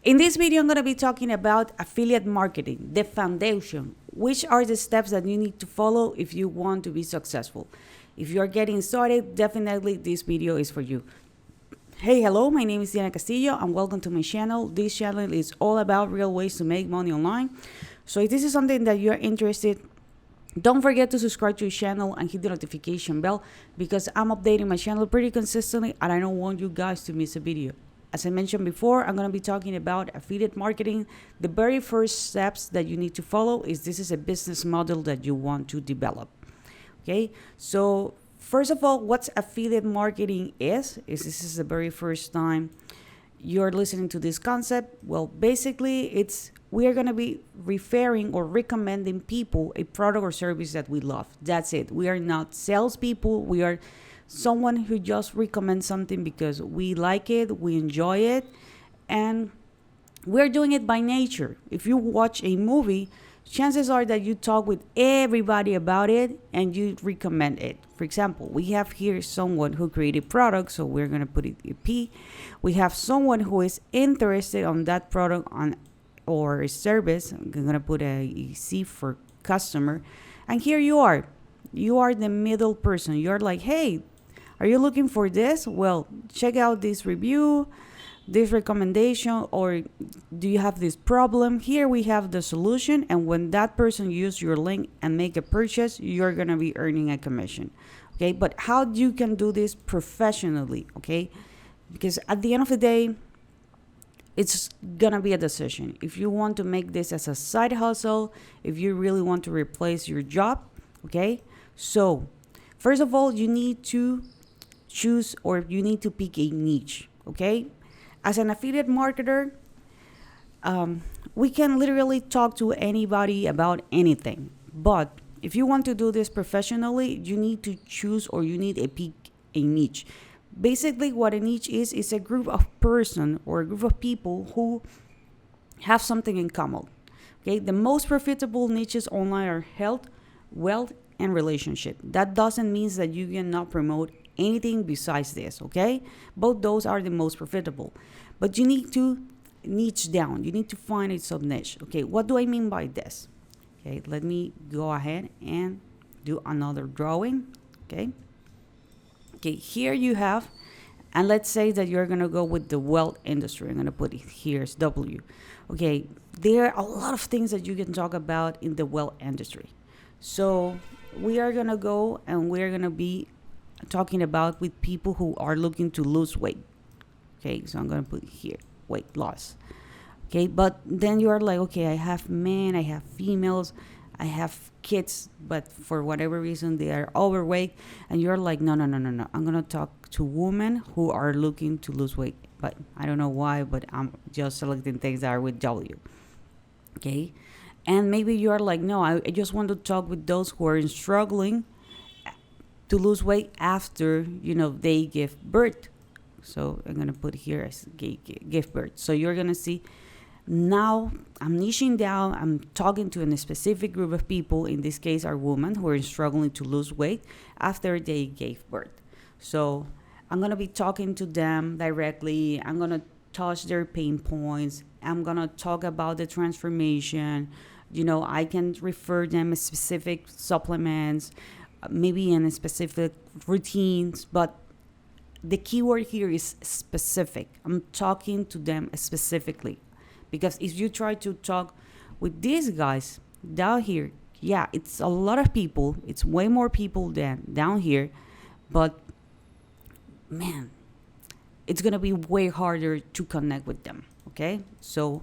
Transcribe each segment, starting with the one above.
In this video, I'm going to be talking about affiliate marketing, the foundation. Which are the steps that you need to follow if you want to be successful? If you're getting started, definitely this video is for you. Hey, hello, my name is Diana Castillo and welcome to my channel. This channel is all about real ways to make money online. So if this is something that you're interested, don't forget to subscribe to the channel and hit the notification bell because I'm updating my channel pretty consistently and I don't want you guys to miss a video. As I mentioned before, I'm going to be talking about affiliate marketing. The very first steps that you need to follow is this is a business model that you want to develop. Okay, so first of all, what affiliate marketing is this is the very first time you're listening to this concept. Well, basically, we are going to be referring or recommending people a product or service that we love. That's it. We are not salespeople. We are someone who just recommends something because we like it, we enjoy it, and we're doing it by nature. If you watch a movie, chances are that you talk with everybody about it and you recommend it. For example, we have here someone who created products, so we're going to put it in P. We have someone who is interested on that product or a service. I'm going to put a C for customer. And here you are. You are the middle person. You're like, hey, are you looking for this? Well, check out this review, this recommendation, or do you have this problem? Here we have the solution, and when that person uses your link and make a purchase, you're going to be earning a commission. Okay, but how you can do this professionally, okay? Because at the end of the day, it's going to be a decision. If you want to make this as a side hustle, if you really want to replace your job, okay? So, first of all, you need to choose or you need to pick a niche, okay? As an affiliate marketer, we can literally talk to anybody about anything. But if you want to do this professionally, you need to choose or you need to pick a niche. Basically, what a niche is a group of person or a group of people who have something in common. Okay, the most profitable niches online are health, wealth, and relationship. That doesn't mean that you cannot promote anything besides this, okay? Both those are the most profitable. But you need to niche down. You need to find a sub niche. Okay, what do I mean by this? Okay, let me go ahead and do another drawing. Okay. Okay, here you have, and let's say that you're gonna go with the wealth industry. I'm gonna put it here as W. Okay, there are a lot of things that you can talk about in the wealth industry. So we are gonna go and we're gonna be talking about with people who are looking to lose weight. Okay, so I'm gonna put here weight loss. Okay, but then you are like, okay, I have men, I have females, I have kids, but for whatever reason they are overweight, and you're like, no. I'm gonna talk to women who are looking to lose weight, but I don't know why, but I'm just selecting things that are with W. Okay, and maybe you're like, no, I just want to talk with those who are struggling to lose weight after, they give birth. So I'm going to put here as give birth. So you're going to see now I'm niching down. I'm talking to a specific group of people. In this case, are women who are struggling to lose weight after they gave birth. So I'm going to be talking to them directly. I'm going to touch their pain points. I'm going to talk about the transformation. I can refer them specific supplements, maybe in a specific routines, but the keyword here is specific. I'm talking to them specifically, because if you try to talk with these guys down here, yeah, it's a lot of people. It's way more people than down here, but man, it's gonna be way harder to connect with them. Okay, so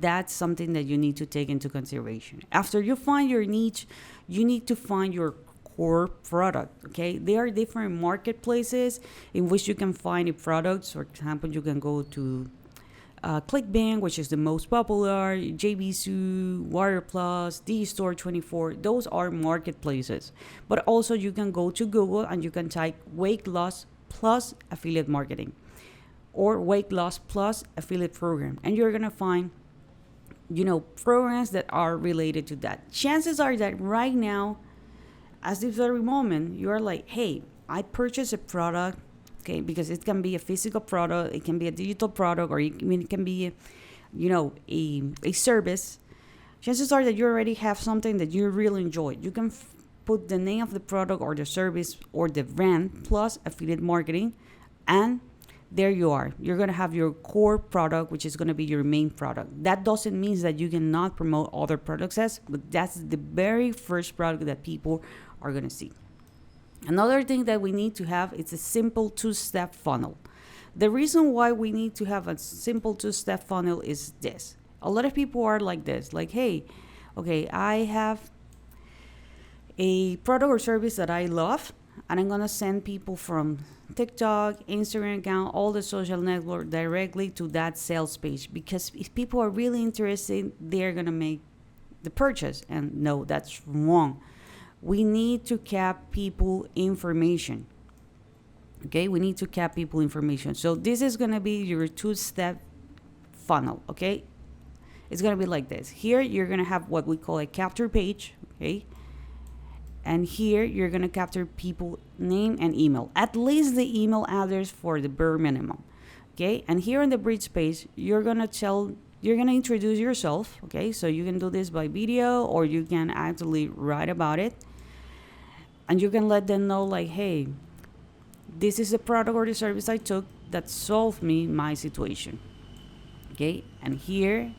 that's something that you need to take into consideration. After you find your niche, you need to find your core product. Okay, there are different marketplaces in which you can find a product. For example, you can go to ClickBank, which is the most popular, JVSU, Water Plus, DStore24. Those are marketplaces. But also you can go to Google and you can type weight loss plus affiliate marketing or weight loss plus affiliate program, and you're gonna find programs that are related to that. Chances are that right now, as this very moment, you're like, hey, I purchased a product, okay, because it can be a physical product, it can be a digital product, or it can be a service, chances are that you already have something that you really enjoy. You can put the name of the product or the service or the brand plus affiliate marketing, and there you are. You're going to have your core product, which is going to be your main product. That doesn't mean that you cannot promote other products as, but that's the very first product that people are going to see. Another thing that we need to have is a simple two-step funnel. The reason why we need to have a simple two-step funnel is this. A lot of people are like this, like, hey, okay, I have a product or service that I love, and I'm going to send people from TikTok, Instagram account, all the social network directly to that sales page, because if people are really interested, they're going to make the purchase. And no, that's wrong. We need to cap people information. Okay, we need to cap people information. So this is going to be your two-step funnel. Okay, it's going to be like this. Here you're going to have what we call a capture page. Okay, and here you're going to capture people name and email, at least the email address for the bare minimum. Okay, and here on the bridge page you're going to introduce yourself. Okay, so you can do this by video, or you can actually write about it, and you can let them know, like, hey, this is the product or the service I took that solved me my situation. Okay, and here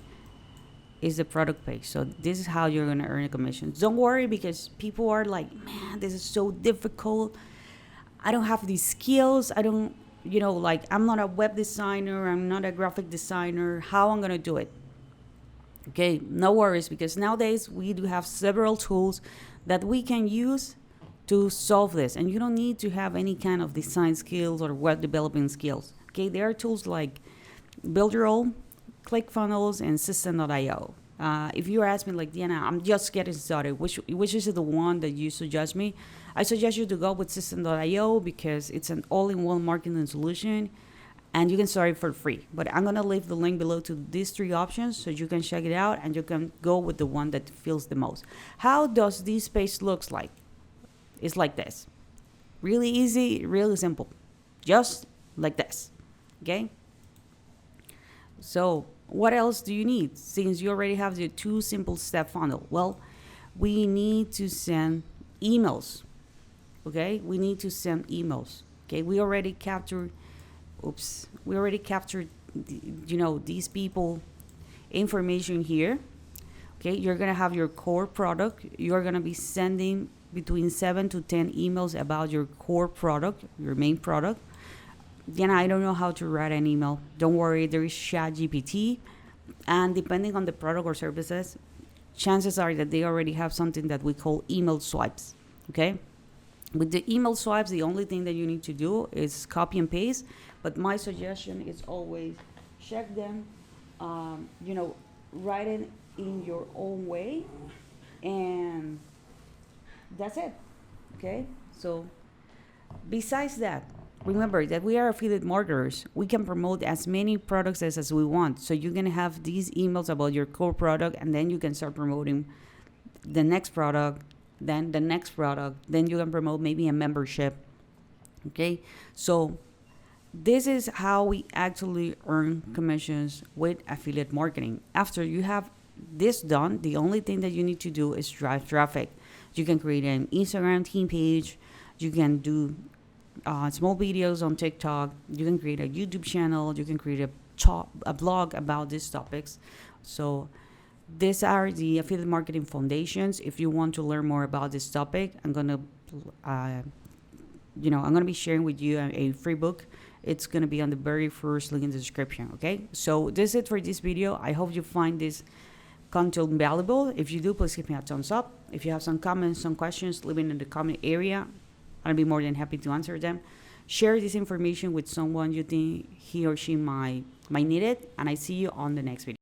is the product page. So this is how you're gonna earn a commission. Don't worry, because people are like, man, this is so difficult. I don't have these skills. I don't, like, I'm not a web designer. I'm not a graphic designer. How I'm gonna do it? Okay, no worries, because nowadays we do have several tools that we can use to solve this, and you don't need to have any kind of design skills or web developing skills. Okay, there are tools like Build Your Own, ClickFunnels, and System.io. If you ask me, like, Diana, I'm just getting started, which is the one that you suggest me? I suggest you to go with System.io, because it's an all-in-one marketing solution, and you can start it for free. But I'm gonna leave the link below to these three options so you can check it out, and you can go with the one that feels the most. How does this page looks like? It's like this. Really easy, really simple. Just like this. Okay? So what else do you need since you already have the two simple step funnel? Well, we need to send emails. Okay? We need to send emails. Okay? We already captured these people information here. Okay? You're going to have your core product. You're going to be sending between 7 to 10 emails about your core product, your main product. Diana, I don't know how to write an email. Don't worry, there is ChatGPT. And depending on the product or services, chances are that they already have something that we call email swipes. Okay? With the email swipes, the only thing that you need to do is copy and paste. But my suggestion is always check them, write it in your own way, and that's it. Okay? So besides that, remember that we are affiliate marketers. We can promote as many products as we want. So you're going to have these emails about your core product, and then you can start promoting the next product, then the next product, then you can promote maybe a membership. Okay? So this is how we actually earn commissions with affiliate marketing. After you have this done, the only thing that you need to do is drive traffic. You can create an Instagram team page. You can do small videos on TikTok. You can create a YouTube channel. You can create a blog about these topics. So these are the affiliate marketing foundations. If you want to learn more about this topic, I'm gonna be sharing with you a free book. It's gonna be on the very first link in the description. Okay. So this is it for this video. I hope you find this content valuable. If you do, please give me a thumbs up. If you have some comments, some questions, leave it in the comment area. I'll be more than happy to answer them. Share this information with someone you think he or she might need it, and I see you on the next video.